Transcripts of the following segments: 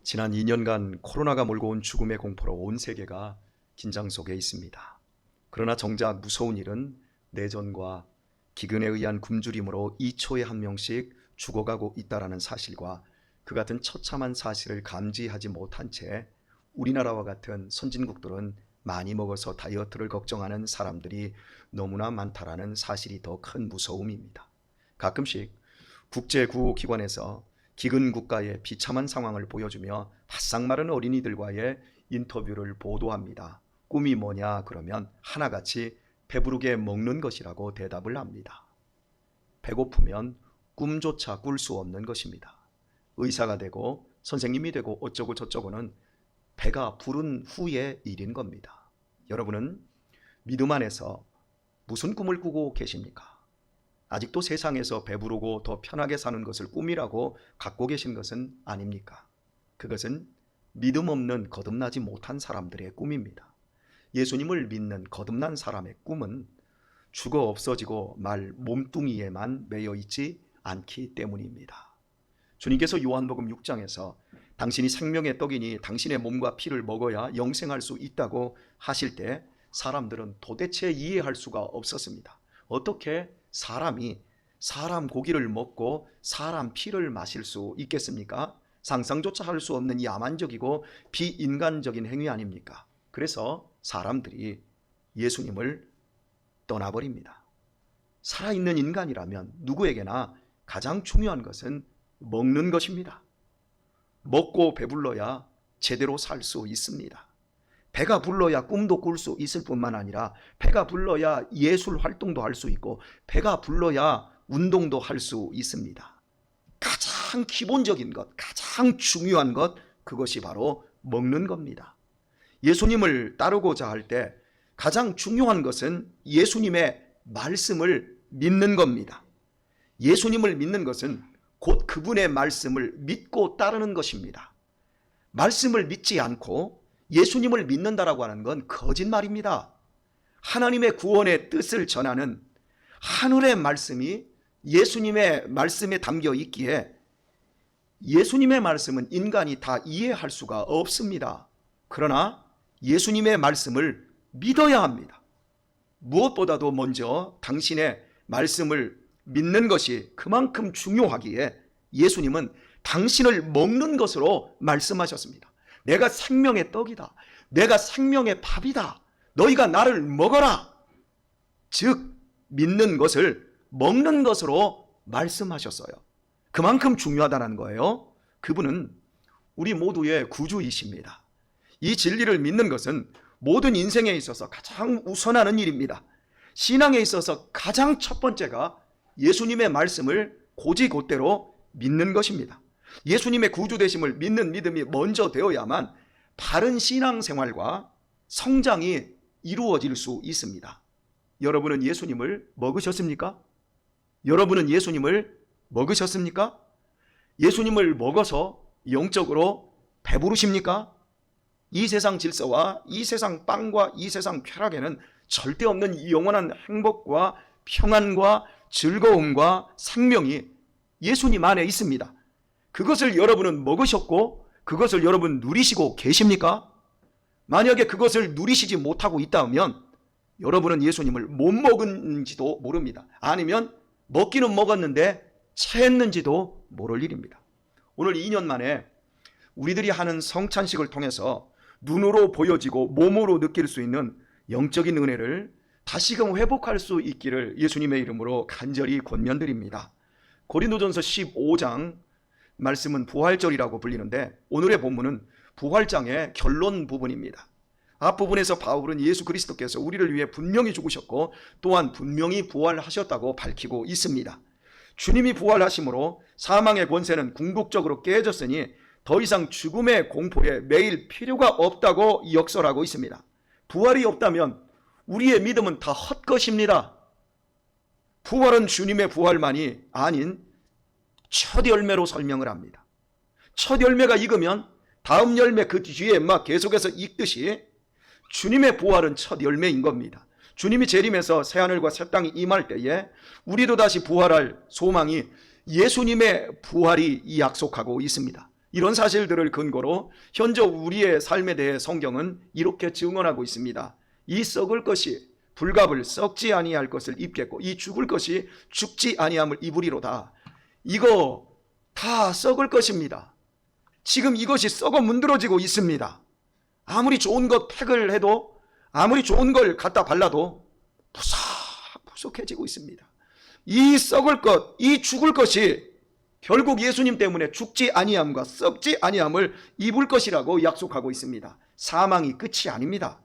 지난 2년간 코로나가 몰고 온 죽음의 공포로 온 세계가 긴장 속에 있습니다. 그러나 정작 무서운 일은 내전과 기근에 의한 굶주림으로 2초에 한 명씩 죽어가고 있다는 사실과 그 같은 처참한 사실을 감지하지 못한 채 우리나라와 같은 선진국들은 많이 먹어서 다이어트를 걱정하는 사람들이 너무나 많다라는 사실이 더 큰 무서움입니다. 가끔씩 국제구호기관에서 기근 국가의 비참한 상황을 보여주며 바싹 마른 어린이들과의 인터뷰를 보도합니다. 꿈이 뭐냐 그러면 하나같이 배부르게 먹는 것이라고 대답을 합니다. 배고프면 꿈조차 꿀 수 없는 것입니다. 의사가 되고 선생님이 되고 어쩌고 저쩌고는 배가 부른 후의 일인 겁니다. 여러분은 믿음 안에서 무슨 꿈을 꾸고 계십니까? 아직도 세상에서 배부르고 더 편하게 사는 것을 꿈이라고 갖고 계신 것은 아닙니까? 그것은 믿음 없는 거듭나지 못한 사람들의 꿈입니다. 예수님을 믿는 거듭난 사람의 꿈은 죽어 없어지고 말 몸뚱이에만 매여 있지 않기 때문입니다. 주님께서 요한복음 6장에서 당신이 생명의 떡이니 당신의 몸과 피를 먹어야 영생할 수 있다고 하실 때 사람들은 도대체 이해할 수가 없었습니다. 어떻게 사람이 사람 고기를 먹고 사람 피를 마실 수 있겠습니까? 상상조차 할 수 없는 야만적이고 비인간적인 행위 아닙니까? 그래서 사람들이 예수님을 떠나버립니다. 살아있는 인간이라면 누구에게나 가장 중요한 것은 먹는 것입니다. 먹고 배불러야 제대로 살 수 있습니다. 배가 불러야 꿈도 꿀 수 있을 뿐만 아니라 배가 불러야 예술 활동도 할 수 있고 배가 불러야 운동도 할 수 있습니다. 가장 기본적인 것, 가장 중요한 것, 그것이 바로 먹는 겁니다. 예수님을 따르고자 할 때 가장 중요한 것은 예수님의 말씀을 믿는 겁니다. 예수님을 믿는 것은 곧 그분의 말씀을 믿고 따르는 것입니다. 말씀을 믿지 않고 예수님을 믿는다라고 하는 건 거짓말입니다. 하나님의 구원의 뜻을 전하는 하늘의 말씀이 예수님의 말씀에 담겨 있기에 예수님의 말씀은 인간이 다 이해할 수가 없습니다. 그러나 예수님의 말씀을 믿어야 합니다. 무엇보다도 먼저 당신의 말씀을 믿는 것이 그만큼 중요하기에 예수님은 당신을 먹는 것으로 말씀하셨습니다. 내가 생명의 떡이다. 내가 생명의 밥이다. 너희가 나를 먹어라. 즉 믿는 것을 먹는 것으로 말씀하셨어요. 그만큼 중요하다는 거예요. 그분은 우리 모두의 구주이십니다. 이 진리를 믿는 것은 모든 인생에 있어서 가장 우선하는 일입니다. 신앙에 있어서 가장 첫 번째가 예수님의 말씀을 고지곧대로 믿는 것입니다. 예수님의 구주 되심을 믿는 믿음이 먼저 되어야만 바른 신앙생활과 성장이 이루어질 수 있습니다. 여러분은 예수님을 먹으셨습니까? 여러분은 예수님을 먹으셨습니까? 예수님을 먹어서 영적으로 배부르십니까? 이 세상 질서와 이 세상 빵과 이 세상 쾌락에는 절대 없는 영원한 행복과 평안과 즐거움과 생명이 예수님 안에 있습니다. 그것을 여러분은 먹으셨고 그것을 여러분 누리시고 계십니까? 만약에 그것을 누리시지 못하고 있다면 여러분은 예수님을 못 먹은지도 모릅니다. 아니면 먹기는 먹었는데 체했는지도 모를 일입니다. 오늘 2년 만에 우리들이 하는 성찬식을 통해서 눈으로 보여지고 몸으로 느낄 수 있는 영적인 은혜를 다시금 회복할 수 있기를 예수님의 이름으로 간절히 권면드립니다. 고린도전서 15장 말씀은 부활절이라고 불리는데 오늘의 본문은 부활장의 결론 부분입니다. 앞부분에서 바울은 예수 그리스도께서 우리를 위해 분명히 죽으셨고 또한 분명히 부활하셨다고 밝히고 있습니다. 주님이 부활하심으로 사망의 권세는 궁극적으로 깨졌으니 더 이상 죽음의 공포에 매일 필요가 없다고 역설하고 있습니다. 부활이 없다면 우리의 믿음은 다 헛것입니다. 부활은 주님의 부활만이 아닌 첫 열매로 설명을 합니다. 첫 열매가 익으면 다음 열매 그 뒤에 막 계속해서 익듯이 주님의 부활은 첫 열매인 겁니다. 주님이 재림해서 새하늘과 새 땅이 임할 때에 우리도 다시 부활할 소망이 예수님의 부활이 약속하고 있습니다. 이런 사실들을 근거로 현재 우리의 삶에 대해 성경은 이렇게 증언하고 있습니다. 이 썩을 것이 불갑을 썩지 아니할 것을 입겠고 이 죽을 것이 죽지 아니함을 입으리로다. 이거 다 썩을 것입니다. 지금 이것이 썩어 문드러지고 있습니다. 아무리 좋은 것 팩을 해도, 아무리 좋은 걸 갖다 발라도 푸석해지고 있습니다. 이 썩을 것, 이 죽을 것이 결국 예수님 때문에 죽지 아니함과 썩지 아니함을 입을 것이라고 약속하고 있습니다. 사망이 끝이 아닙니다.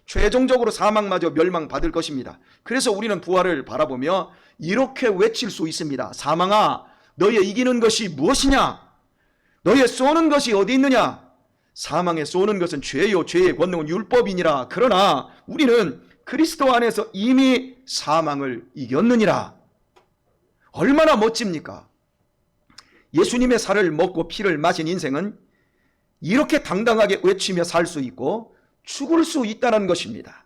최종적으로 사망마저 멸망받을 것입니다. 그래서 우리는 부활을 바라보며 이렇게 외칠 수 있습니다. 사망아, 너의 이기는 것이 무엇이냐? 너의 쏘는 것이 어디 있느냐? 사망에 쏘는 것은 죄요, 죄의 권능은 율법이니라. 그러나 우리는 그리스도 안에서 이미 사망을 이겼느니라. 얼마나 멋집니까? 예수님의 살을 먹고 피를 마신 인생은 이렇게 당당하게 외치며 살 수 있고 죽을 수 있다는 것입니다.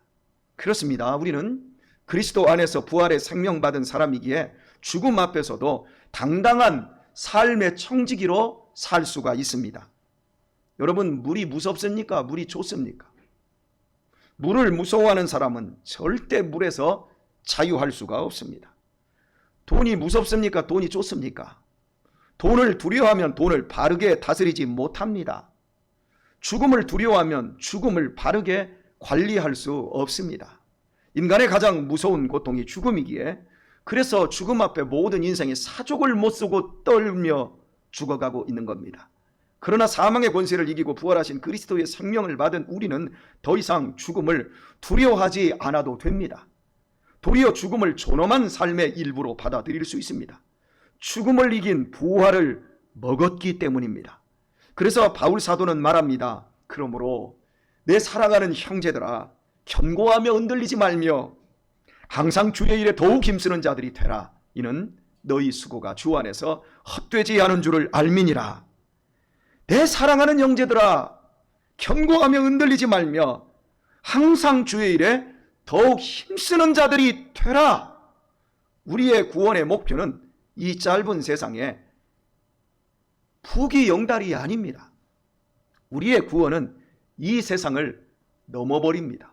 그렇습니다. 우리는 그리스도 안에서 부활의 생명 받은 사람이기에 죽음 앞에서도 당당한 삶의 청지기로 살 수가 있습니다. 여러분, 물이 무섭습니까? 물이 좋습니까? 물을 무서워하는 사람은 절대 물에서 자유할 수가 없습니다. 돈이 무섭습니까? 돈이 좋습니까? 돈을 두려워하면 돈을 바르게 다스리지 못합니다. 죽음을 두려워하면 죽음을 바르게 관리할 수 없습니다. 인간의 가장 무서운 고통이 죽음이기에 그래서 죽음 앞에 모든 인생이 사족을 못 쓰고 떨며 죽어가고 있는 겁니다. 그러나 사망의 권세를 이기고 부활하신 그리스도의 생명을 받은 우리는 더 이상 죽음을 두려워하지 않아도 됩니다. 도리어 죽음을 존엄한 삶의 일부로 받아들일 수 있습니다. 죽음을 이긴 부활을 먹었기 때문입니다. 그래서 바울 사도는 말합니다. 그러므로 내 사랑하는 형제들아, 견고하며 흔들리지 말며 항상 주의 일에 더욱 힘쓰는 자들이 되라. 이는 너희 수고가 주 안에서 헛되지 않은 줄을 알미니라. 내 사랑하는 형제들아, 견고하며 흔들리지 말며 항상 주의 일에 더욱 힘쓰는 자들이 되라. 우리의 구원의 목표는 이 짧은 세상에 부귀영달이 아닙니다. 우리의 구원은 이 세상을 넘어버립니다.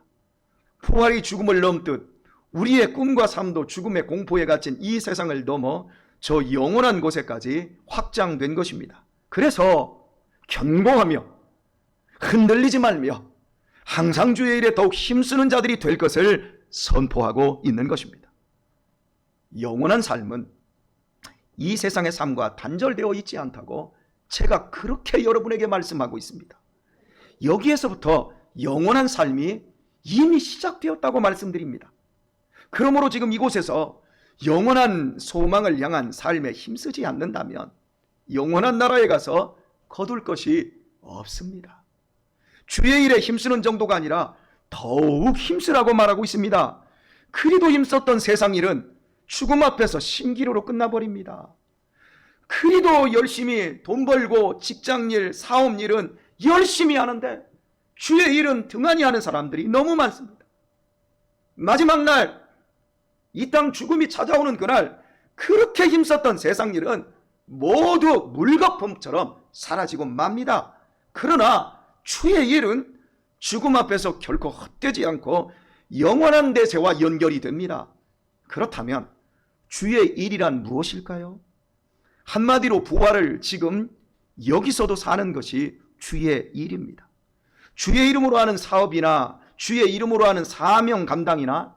부활이 죽음을 넘듯 우리의 꿈과 삶도 죽음의 공포에 갇힌 이 세상을 넘어 저 영원한 곳에까지 확장된 것입니다. 그래서 견고하며 흔들리지 말며 항상 주의 일에 더욱 힘쓰는 자들이 될 것을 선포하고 있는 것입니다. 영원한 삶은 이 세상의 삶과 단절되어 있지 않다고 제가 그렇게 여러분에게 말씀하고 있습니다. 여기에서부터 영원한 삶이 이미 시작되었다고 말씀드립니다. 그러므로 지금 이곳에서 영원한 소망을 향한 삶에 힘쓰지 않는다면 영원한 나라에 가서 거둘 것이 없습니다. 주의 일에 힘쓰는 정도가 아니라 더욱 힘쓰라고 말하고 있습니다. 그리도 힘썼던 세상 일은 죽음 앞에서 신기루로 끝나버립니다. 그리도 열심히 돈 벌고 직장일, 사업일은 열심히 하는데 주의 일은 등한히 하는 사람들이 너무 많습니다. 마지막 날, 이 땅 죽음이 찾아오는 그날 그렇게 힘썼던 세상 일은 모두 물거품처럼 사라지고 맙니다. 그러나 주의 일은 죽음 앞에서 결코 헛되지 않고 영원한 대세와 연결이 됩니다. 그렇다면 주의 일이란 무엇일까요? 한마디로 부활을 지금 여기서도 사는 것이 주의 일입니다. 주의 이름으로 하는 사업이나 주의 이름으로 하는 사명 감당이나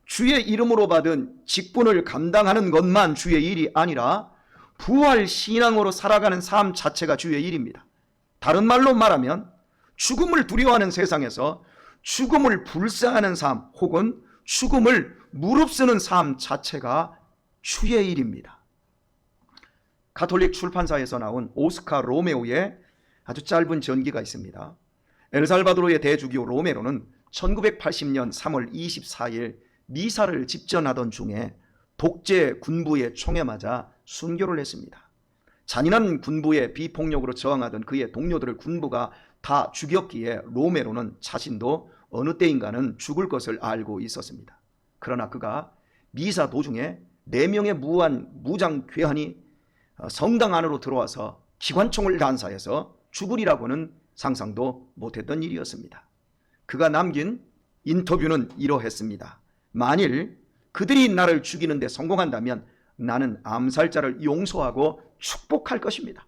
주의 이름으로 받은 직분을 감당하는 것만 주의 일이 아니라 부활 신앙으로 살아가는 삶 자체가 주의 일입니다. 다른 말로 말하면 죽음을 두려워하는 세상에서 죽음을 불사하는 삶 혹은 죽음을 무릅쓰는 삶 자체가 주의 일입니다. 가톨릭 출판사에서 나온 오스카 로메오의 아주 짧은 전기가 있습니다. 엘살바도르의 대주교 로메로는 1980년 3월 24일 미사를 집전하던 중에 독재 군부의 총에 맞아 순교를 했습니다. 잔인한 군부의 비폭력으로 저항하던 그의 동료들을 군부가 다 죽였기에 로메로는 자신도 어느 때인가는 죽을 것을 알고 있었습니다. 그러나 그가 미사 도중에 4명의 무장 괴한이 성당 안으로 들어와서 기관총을 난사해서 죽으리라고는 상상도 못했던 일이었습니다. 그가 남긴 인터뷰는 이러했습니다. 만일 그들이 나를 죽이는 데 성공한다면 나는 암살자를 용서하고 축복할 것입니다.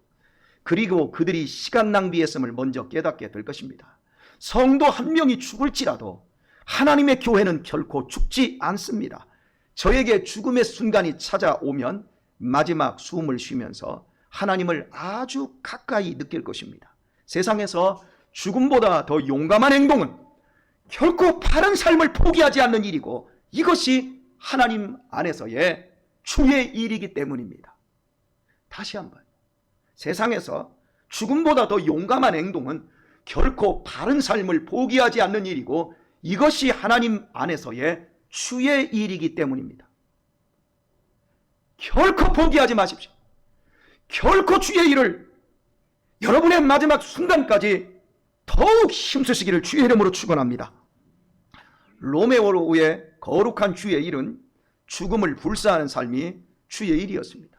그리고 그들이 시간 낭비했음을 먼저 깨닫게 될 것입니다. 성도 한 명이 죽을지라도 하나님의 교회는 결코 죽지 않습니다. 저에게 죽음의 순간이 찾아오면 마지막 숨을 쉬면서 하나님을 아주 가까이 느낄 것입니다. 세상에서 죽음보다 더 용감한 행동은 결코 바른 삶을 포기하지 않는 일이고, 이것이 하나님 안에서의 주의 일이기 때문입니다. 다시 한번, 세상에서 죽음보다 더 용감한 행동은 결코 바른 삶을 포기하지 않는 일이고, 이것이 하나님 안에서의 주의 일이기 때문입니다. 결코 포기하지 마십시오. 결코 주의 일을 여러분의 마지막 순간까지 더욱 힘쓰시기를 주의 이름으로 축원합니다. 로메오의 거룩한 주의 일은 죽음을 불사하는 삶이 주의 일이었습니다.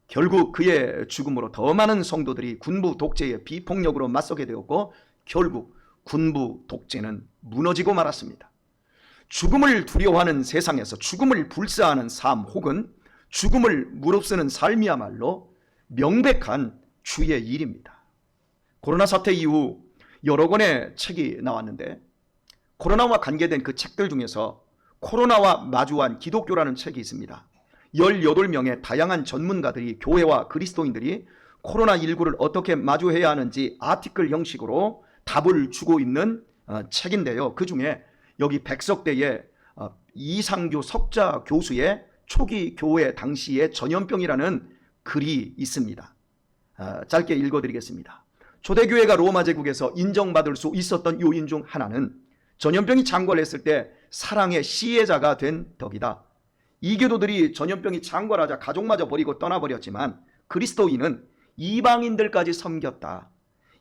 결국 그의 죽음으로 더 많은 성도들이 군부 독재의 비폭력으로 맞서게 되었고, 결국 군부 독재는 무너지고 말았습니다. 죽음을 두려워하는 세상에서 죽음을 불사하는 삶 혹은 죽음을 무릅쓰는 삶이야말로 명백한 주의 일입니다. 코로나 사태 이후 여러 권의 책이 나왔는데, 코로나와 관계된 그 책들 중에서 코로나와 마주한 기독교라는 책이 있습니다. 18명의 다양한 전문가들이, 교회와 그리스도인들이 코로나19를 어떻게 마주해야 하는지 아티클 형식으로 답을 주고 있는 책인데요. 그 중에 여기 백석대의 이상규 석자 교수의 초기 교회 당시의 전염병이라는 글이 있습니다. 짧게 읽어드리겠습니다. 초대교회가 로마 제국에서 인정받을 수 있었던 요인 중 하나는 전염병이 창궐했을 때 사랑의 시혜자가 된 덕이다. 이교도들이 전염병이 창궐하자 가족마저 버리고 떠나버렸지만 그리스도인은 이방인들까지 섬겼다.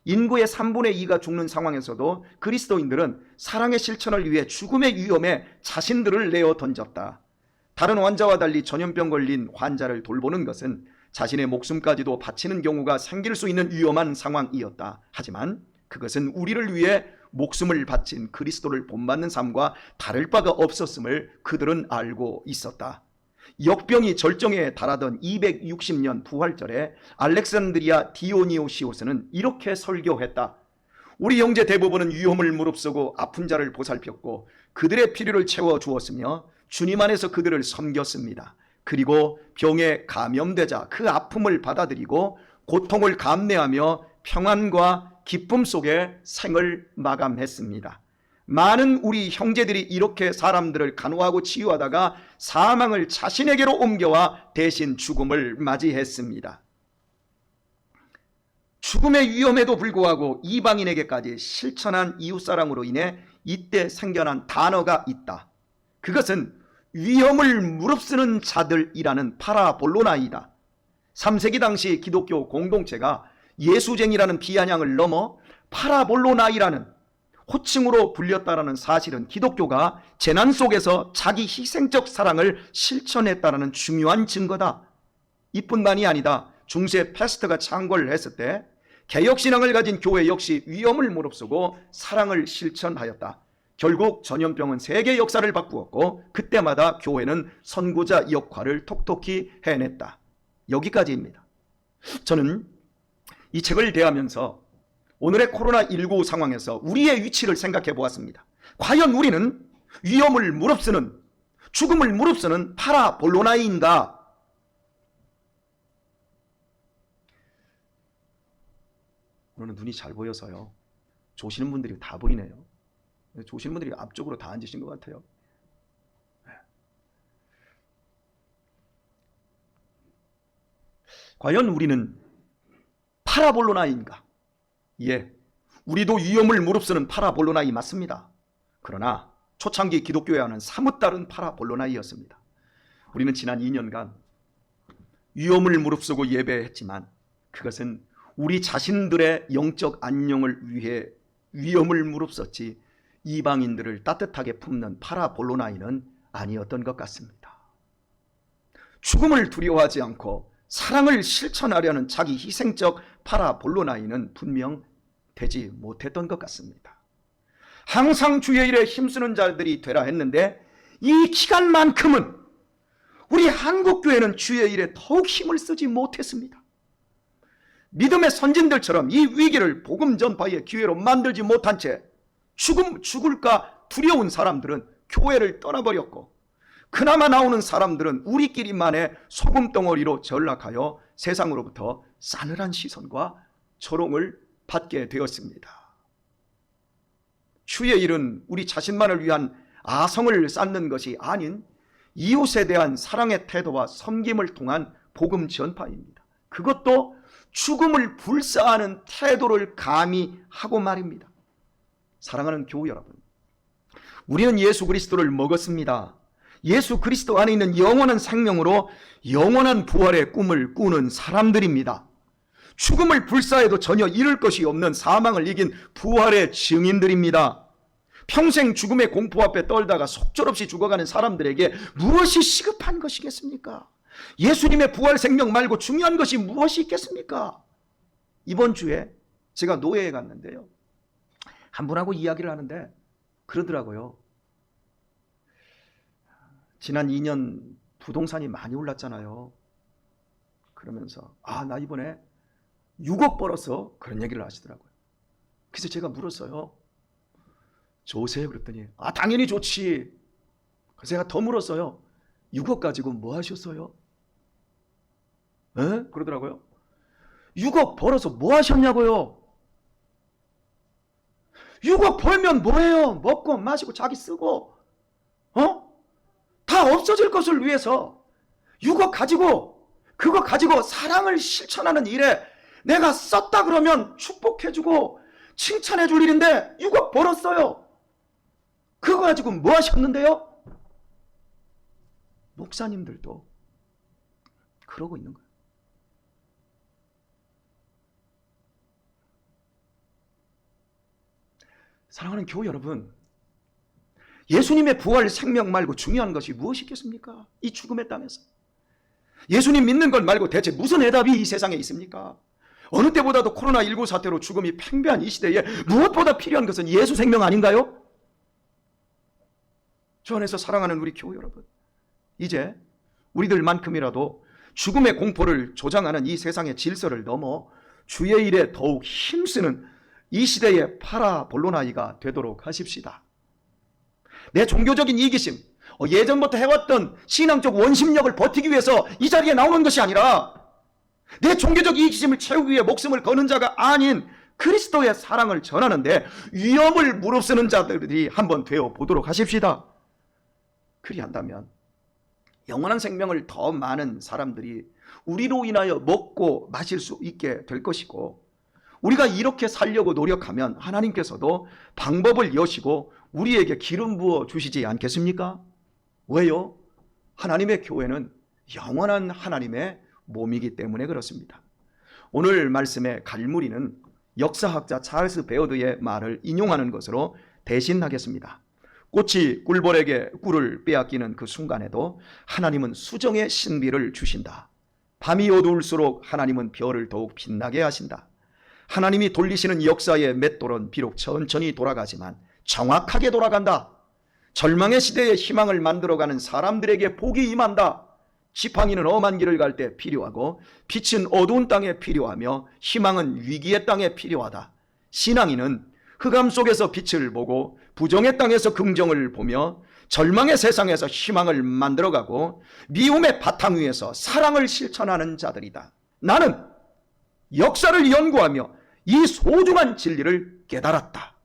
인구의 3분의 2가 죽는 상황에서도 그리스도인들은 사랑의 실천을 위해 죽음의 위험에 자신들을 내어 던졌다. 다른 환자와 달리 전염병 걸린 환자를 돌보는 것은 자신의 목숨까지도 바치는 경우가 생길 수 있는 위험한 상황이었다. 하지만 그것은 우리를 위해 목숨을 바친 그리스도를 본받는 삶과 다를 바가 없었음을 그들은 알고 있었다. 역병이 절정에 달하던 260년 부활절에 알렉산드리아 디오니오시오스는 이렇게 설교했다. 우리 형제 대부분은 위험을 무릅쓰고 아픈 자를 보살폈고 그들의 필요를 채워주었으며 주님 안에서 그들을 섬겼습니다. 그리고 병에 감염되자 그 아픔을 받아들이고 고통을 감내하며 평안과 기쁨 속에 생을 마감했습니다. 많은 우리 형제들이 이렇게 사람들을 간호하고 치유하다가 사망을 자신에게로 옮겨와 대신 죽음을 맞이했습니다. 죽음의 위험에도 불구하고 이방인에게까지 실천한 이웃사랑으로 인해 이때 생겨난 단어가 있다. 그것은 위험을 무릅쓰는 자들이라는 파라볼로나이다. 3세기 당시 기독교 공동체가 예수쟁이라는 비아냥을 넘어 파라볼로나이라는 호칭으로 불렸다라는 사실은 기독교가 재난 속에서 자기 희생적 사랑을 실천했다라는 중요한 증거다. 이뿐만이 아니다. 중세 패스트가 창궐을 했을 때 개혁신앙을 가진 교회 역시 위험을 무릅쓰고 사랑을 실천하였다. 결국 전염병은 세계 역사를 바꾸었고 그때마다 교회는 선구자 역할을 톡톡히 해냈다. 여기까지입니다. 저는 이 책을 대하면서 오늘의 코로나19 상황에서 우리의 위치를 생각해 보았습니다. 과연 우리는 위험을 무릅쓰는, 죽음을 무릅쓰는 파라볼로나이인가? 오늘은 눈이 잘 보여서요. 조시는 분들이 다 보이네요. 조시는 분들이 앞쪽으로 다 앉으신 것 같아요. 과연 우리는 파라볼로나인가? 예, 우리도 위험을 무릅쓰는 파라볼로나이 맞습니다. 그러나 초창기 기독교와는 사뭇 다른 파라볼로나이였습니다. 우리는 지난 2년간 위험을 무릅쓰고 예배했지만 그것은 우리 자신들의 영적 안녕을 위해 위험을 무릅썼지 이방인들을 따뜻하게 품는 파라볼로나이는 아니었던 것 같습니다. 죽음을 두려워하지 않고 사랑을 실천하려는 자기 희생적 파라볼로나이는 분명 되지 못했던 것 같습니다. 항상 주의 일에 힘쓰는 자들이 되라 했는데 이 기간만큼은 우리 한국교회는 주의 일에 더욱 힘을 쓰지 못했습니다. 믿음의 선진들처럼 이 위기를 복음 전파의 기회로 만들지 못한 채 죽을까 두려운 사람들은 교회를 떠나버렸고, 그나마 나오는 사람들은 우리끼리만의 소금덩어리로 전락하여 세상으로부터 싸늘한 시선과 조롱을 받게 되었습니다. 주의 일은 우리 자신만을 위한 아성을 쌓는 것이 아닌 이웃에 대한 사랑의 태도와 섬김을 통한 복음 전파입니다. 그것도 죽음을 불사하는 태도를 가미하고 말입니다. 사랑하는 교우 여러분, 우리는 예수 그리스도를 먹었습니다. 예수 그리스도 안에 있는 영원한 생명으로 영원한 부활의 꿈을 꾸는 사람들입니다. 죽음을 불사해도 전혀 잃을 것이 없는 사망을 이긴 부활의 증인들입니다. 평생 죽음의 공포 앞에 떨다가 속절없이 죽어가는 사람들에게 무엇이 시급한 것이겠습니까? 예수님의 부활 생명 말고 중요한 것이 무엇이 있겠습니까? 이번 주에 제가 노예에 갔는데요, 한 분하고 이야기를 하는데 그러더라고요. 지난 2년 부동산이 많이 올랐잖아요. 그러면서 나 이번에 6억 벌었어, 그런 얘기를 하시더라고요. 그래서 제가 물었어요. 좋으세요? 그랬더니 당연히 좋지. 그래서 제가 더 물었어요. 6억 가지고 뭐 하셨어요? 그러더라고요. 6억 벌어서 뭐 하셨냐고요? 6억 벌면 뭐해요? 먹고 마시고 자기 쓰고 다 없어질 것을 위해서 6억 가지고, 그거 가지고 사랑을 실천하는 일에 내가 썼다 그러면 축복해주고 칭찬해줄 일인데 6억 벌었어요. 그거 가지고 뭐 하셨는데요? 목사님들도 그러고 있는 거예요. 사랑하는 교우 여러분, 예수님의 부활 생명 말고 중요한 것이 무엇이 있겠습니까? 이 죽음의 땅에서 예수님 믿는 것 말고 대체 무슨 해답이 이 세상에 있습니까? 어느 때보다도 코로나19 사태로 죽음이 팽배한 이 시대에 무엇보다 필요한 것은 예수 생명 아닌가요? 주 안에서 사랑하는 우리 교우 여러분, 이제 우리들만큼이라도 죽음의 공포를 조장하는 이 세상의 질서를 넘어 주의 일에 더욱 힘쓰는 이 시대의 파라볼로나이가 되도록 하십시다. 내 종교적인 이기심, 예전부터 해왔던 신앙적 원심력을 버티기 위해서 이 자리에 나오는 것이 아니라 내 종교적 이기심을 채우기 위해 목숨을 거는 자가 아닌 그리스도의 사랑을 전하는데 위험을 무릅쓰는 자들이 한번 되어보도록 하십시다. 그리한다면 영원한 생명을 더 많은 사람들이 우리로 인하여 먹고 마실 수 있게 될 것이고, 우리가 이렇게 살려고 노력하면 하나님께서도 방법을 여시고 우리에게 기름 부어 주시지 않겠습니까? 왜요? 하나님의 교회는 영원한 하나님의 몸이기 때문에 그렇습니다. 오늘 말씀의 갈무리는 역사학자 찰스 베어드의 말을 인용하는 것으로 대신하겠습니다. 꽃이 꿀벌에게 꿀을 빼앗기는 그 순간에도 하나님은 수정의 신비를 주신다. 밤이 어두울수록 하나님은 별을 더욱 빛나게 하신다. 하나님이 돌리시는 역사의 맷돌은 비록 천천히 돌아가지만 정확하게 돌아간다. 절망의 시대에 희망을 만들어가는 사람들에게 복이 임한다. 지팡이는 험한 길을 갈 때 필요하고 빛은 어두운 땅에 필요하며 희망은 위기의 땅에 필요하다. 신앙인은 흑암 속에서 빛을 보고 부정의 땅에서 긍정을 보며 절망의 세상에서 희망을 만들어가고 미움의 바탕 위에서 사랑을 실천하는 자들이다. 나는 역사를 연구하며 이 소중한 진리를 깨달았다.